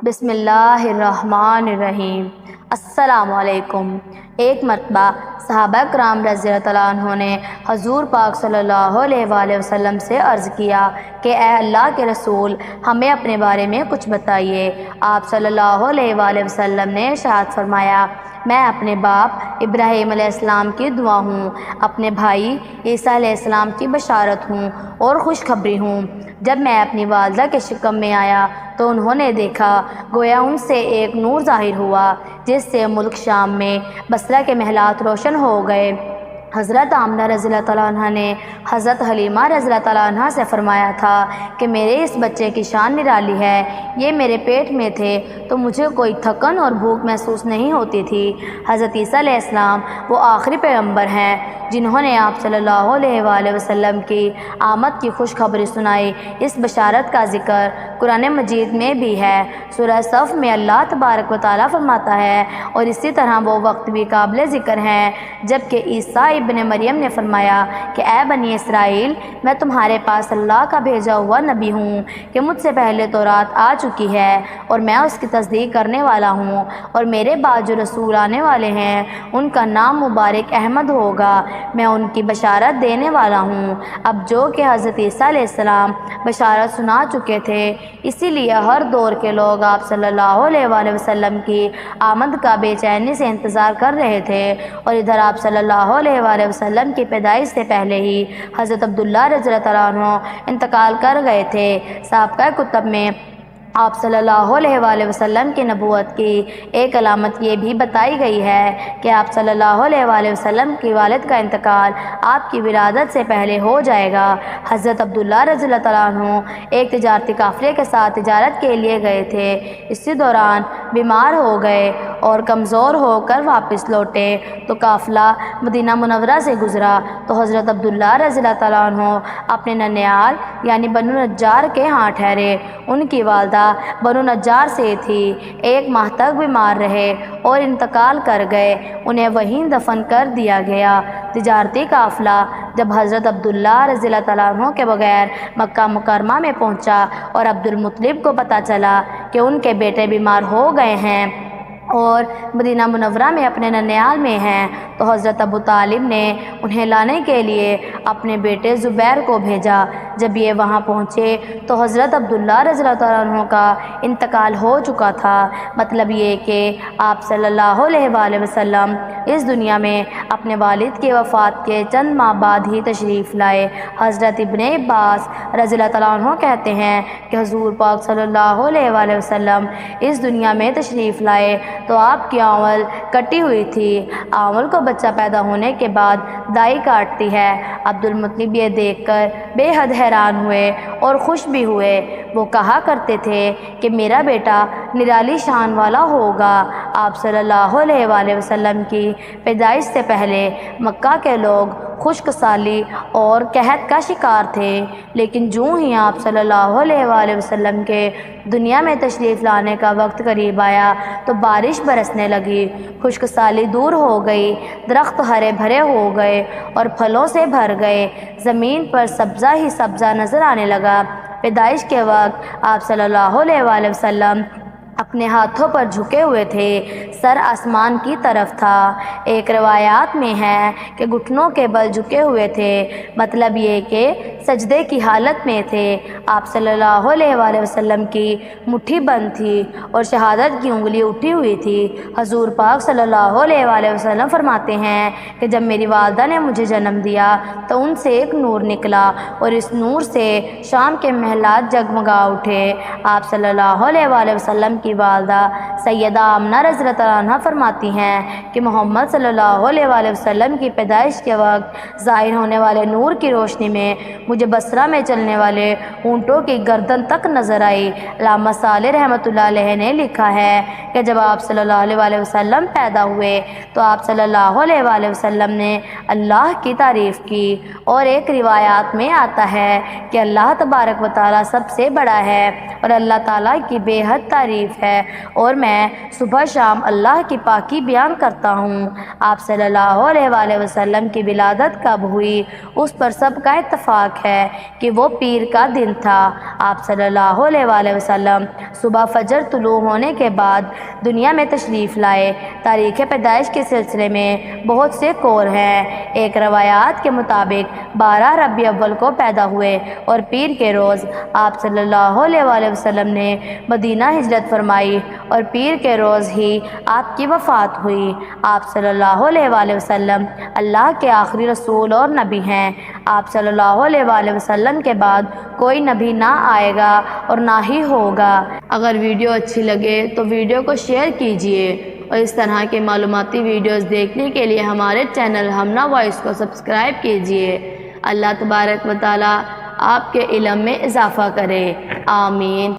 بسم اللہ الرحمن الرحیم۔ السلام علیکم۔ ایک مرتبہ صحابہ کرام رضی اللہ تعالیٰ عنہ نے حضور پاک صلی اللہ علیہ وآلہ وسلم سے عرض کیا کہ اے اللہ کے رسول، ہمیں اپنے بارے میں کچھ بتائیے۔ آپ صلی اللہ علیہ وآلہ وسلم نے ارشاد فرمایا، میں اپنے باپ ابراہیم علیہ السلام کی دعا ہوں، اپنے بھائی عیسیٰ علیہ السلام کی بشارت ہوں اور خوشخبری ہوں۔ جب میں اپنی والدہ کے شکم میں آیا تو انہوں نے دیکھا گویا ان سے ایک نور ظاہر ہوا جس سے ملک شام میں بصرہ کے محلات روشن ہو گئے۔ حضرت آمنہ رضی اللہ تعالیٰ عنہ نے حضرت حلیمہ رضی اللہ تعالیٰ عنہ سے فرمایا تھا کہ میرے اس بچے کی شان نرالی ہے، یہ میرے پیٹ میں تھے تو مجھے کوئی تھکن اور بھوک محسوس نہیں ہوتی تھی۔ حضرت عیسیٰ علیہ السلام وہ آخری پیغمبر ہیں جنہوں نے آپ صلی اللہ علیہ وآلہ وسلم کی آمد کی خوشخبری سنائی۔ اس بشارت کا ذکر قرآن مجید میں بھی ہے۔ سورہ صف میں اللہ تبارک و تعالیٰ فرماتا ہے، اور اسی طرح وہ وقت بھی قابل ذکر ہیں جبکہ عیسیٰ ابن مریم نے فرمایا کہ اے بنی اسرائیل، میں تمہارے پاس اللہ کا بھیجا ہوا نبی ہوں کہ مجھ سے پہلے تورات آ چکی ہے اور میں اس کی تصدیق کرنے والا ہوں، اور میرے بعد جو رسول آنے والے ہیں ان کا نام مبارک احمد ہوگا، میں ان کی بشارت دینے والا ہوں۔ اب جو کہ حضرت عیسیٰ علیہ السلام بشارت سنا چکے تھے، اسی لیے ہر دور کے لوگ آپ صلی اللہ علیہ وآلہ وسلم کی آمد کا بے چینی سے انتظار کر رہے تھے، اور ادھر آپ صلی اللہ علیہ وآلہ وسلم کی پیدائش سے پہلے ہی حضرت عبداللہ رضی اللہ تعالیٰ عنہ انتقال کر گئے تھے۔ سابقہ کتب میں آپ صلی اللہ علیہ وآلہ وسلم کی نبوت کی ایک علامت یہ بھی بتائی گئی ہے کہ آپ صلی اللہ علیہ وآلہ وسلم کی والد کا انتقال آپ کی ولادت سے پہلے ہو جائے گا۔ حضرت عبداللہ رضی اللہ تعالیٰ عنہ ایک تجارتی قافلے کے ساتھ تجارت کے لیے گئے تھے، اسی دوران بیمار ہو گئے اور کمزور ہو کر واپس لوٹے تو قافلہ مدینہ منورہ سے گزرا تو حضرت عبداللہ رضی اللہ تعالیٰ عنہ اپنے ننیال یعنی بنو نجار کے ہاں ٹھہرے۔ ان کی والدہ بنو نجار سے تھی، ایک ماہ تک بیمار رہے اور انتقال کر گئے، انہیں وہیں دفن کر دیا گیا۔ تجارتی قافلہ جب حضرت عبداللہ رضی اللہ تعالیٰ عنہ کے بغیر مکہ مکرمہ میں پہنچا اور عبد المطلب کو پتہ چلا کہ ان کے بیٹے بیمار ہو گئے ہیں اور مدینہ منورہ میں اپنے ننیال میں ہیں، تو حضرت ابو طالب نے انہیں لانے کے لیے اپنے بیٹے زبیر کو بھیجا۔ جب یہ وہاں پہنچے تو حضرت عبداللہ رضی اللہ تعالیٰ عنہ کا انتقال ہو چکا تھا۔ مطلب یہ کہ آپ صلی اللہ علیہ وآلہ وسلم اس دنیا میں اپنے والد کی وفات کے چند ماہ بعد ہی تشریف لائے۔ حضرت ابن عباس رضی اللہ تعالیٰ عنہ کہتے ہیں کہ حضور پاک صلی اللہ علیہ وآلہ وسلم اس دنیا میں تشریف لائے تو آپ کی آنول کٹی ہوئی تھی۔ آنول کو بچہ پیدا ہونے کے بعد دائی کاٹتی ہے۔ عبد المطلب یہ دیکھ کر بے حد حیران ہوئے اور خوش بھی ہوئے۔ وہ کہا کرتے تھے کہ میرا بیٹا نرالی شان والا ہوگا۔ آپ صلی اللہ علیہ وآلہ وسلم کی پیدائش سے پہلے مکہ کے لوگ خشک سالی اور قحط کا شکار تھے، لیکن جوں ہی آپ صلی اللہ علیہ وآلہ وسلم کے دنیا میں تشریف لانے کا وقت قریب آیا تو بارش برسنے لگی، خشک سالی دور ہو گئی، درخت ہرے بھرے ہو گئے اور پھلوں سے بھر گئے، زمین پر سبزہ ہی سبزہ نظر آنے لگا۔ پیدائش کے وقت آپ صلی اللہ علیہ وآلہ وسلم اپنے ہاتھوں پر جھکے ہوئے تھے، سر آسمان کی طرف تھا۔ ایک روایات میں ہے کہ گھٹنوں کے بل جھکے ہوئے تھے، مطلب یہ کہ سجدے کی حالت میں تھے۔ آپ صلی اللہ علیہ وآلہ وسلم کی مٹھی بند تھی اور شہادت کی انگلی اٹھی ہوئی تھی۔ حضور پاک صلی اللہ علیہ وآلہ وسلم فرماتے ہیں کہ جب میری والدہ نے مجھے جنم دیا تو ان سے ایک نور نکلا اور اس نور سے شام کے محلات جگمگا اٹھے۔ آپ صلی اللہ علیہ وآلہ وسلم کی والدہ سیدہ آمنہ رضی اللہ تعالیٰ عنہ فرماتی ہیں کہ محمد صلی اللہ علیہ وآلہ وسلم کی پیدائش کے وقت ظاہر ہونے والے نور کی روشنی میں مجھے بصرہ میں چلنے والے اونٹوں کی گردن تک نظر آئی۔ علامہ صالح رحمۃ اللہ علیہ نے لکھا ہے کہ جب آپ صلی اللہ علیہ وآلہ وسلم پیدا ہوئے تو آپ صلی اللہ علیہ وآلہ وسلم نے اللہ کی تعریف کی، اور ایک روایات میں آتا ہے کہ اللہ تبارک و تعالیٰ سب سے بڑا ہے اور اللہ تعالیٰ کی بے حد تعریف شریف ہے اور میں صبح شام اللہ کی پاکی بیان کرتا ہوں۔ آپ صلی اللہ علیہ وآلہ وسلم کی ولادت کب ہوئی اس پر سب کا اتفاق ہے کہ وہ پیر کا دن تھا۔ آپ صلی اللہ علیہ وآلہ وسلم صبح فجر طلوع ہونے کے بعد دنیا میں تشریف لائے۔ تاریخ پیدائش کے سلسلے میں بہت سے قول ہیں۔ ایک روایات کے مطابق 12 ربیع الاول کو پیدا ہوئے اور پیر کے روز آپ صلی اللہ علیہ وآلہ وسلم نے مدینہ ہجرت فرمائی اور پیر کے روز ہی آپ کی وفات ہوئی۔ آپ صلی اللہ علیہ وآلہ وسلم اللہ کے آخری رسول اور نبی ہیں۔ آپ صلی اللہ علیہ وآلہ وسلم کے بعد کوئی نبی نہ آئے گا اور نہ ہی ہوگا۔ اگر ویڈیو اچھی لگے تو ویڈیو کو شیئر کیجیے اور اس طرح کے معلوماتی ویڈیوز دیکھنے کے لیے ہمارے چینل ہمنا وائس کو سبسکرائب کیجیے۔ اللہ تبارک و تعالی آپ کے علم میں اضافہ کرے، آمین۔